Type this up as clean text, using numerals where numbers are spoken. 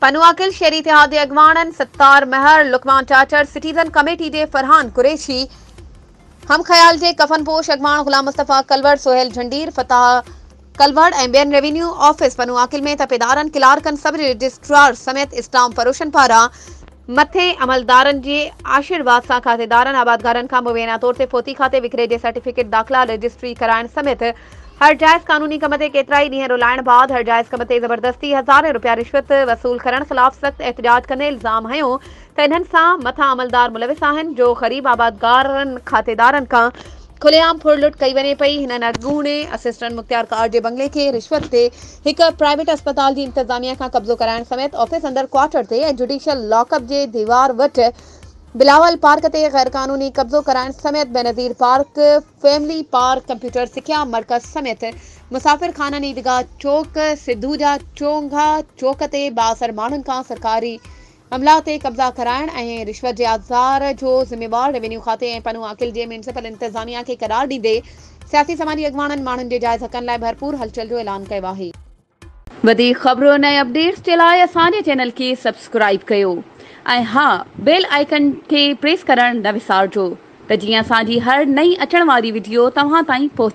पनुआकिल शहरी इतिहादी अगवान सत्तार महर Lukman चाचर citizen committee के फरहान कुरैशी हम ख्याल के कफनपोश अगवान गुलाम मुस्तफ़ा कलवड़ सोहेल झंडीर फताह कलवड़ ऐं बेन रेवेन्यू ऑफिस पनुआकिल में तपेदारन क्लार्कन सब रजिस्ट्रार समेत इस्लाम फरोशन पारा मथे अमलदारन के आशीर्वाद से खातेदारन आबादगारन का मुबैना तौर से फोती खाते विक्रे के सर्टिफिकेट दाखिला रजिस्ट्री कराइण समेत हर जायज़ कानूनी कम ते केतरा ई ॾींहं रुलाइण बाद हर जायज़ कम ते ज़बरदस्ती हज़ारे रुपया रिश्वत वसूल करण खिलाफ सख्त एहतजाज कंदे इल्ज़ाम हयो त इन्हनि सां मथा अमलदार मुलविस आहिनि जो ग़रीब आबादगारन खातेदारन का खुलेआम फुरलुट कई वञे पई। हिननि अॻूणे असिस्टेंट मुख्तियार कार के बंगले के रिश्वत ते एक प्राइवेट अस्पताल की इंतजामिया का कब्जो कराइण समेत ऑफिस अंदर क्वार्टर ते जुडिशियल लॉकअप के दीवार वट बिलावल पार्क ते गैर कानूनी कब्जो कराइण समेत Benazir park family park computer सिखिया मरकज समेत मुसाफिर खाना ईदगाह चौक सिद्धूजा चोंगा चौक ते बासर माण्हुनि का सरकारी अमला ते कब्जा कराइण ऐं रिश्वत के आज़ार जो जिम्मेवार रेवेन्यू खाते ऐं पनुआकिल के म्यूनिसिपल इंतजामिया के करार ॾींदे सियासी समाजी अगवाननि माण्हुनि के जायज़ हक़नि लाइ भरपूर हलचल जो ऐलान कयो आहे। वधीक ख़बरों ऐं अपडेट्स के लिए असांजे चैनल के सब्सक्राइब कयो ऐं हाँ बेल आइकन के प्रेस करण न विसारजो त जीअं असांजी हर नई अचण वारी वीडियो तव्हां ताईं पहुचे।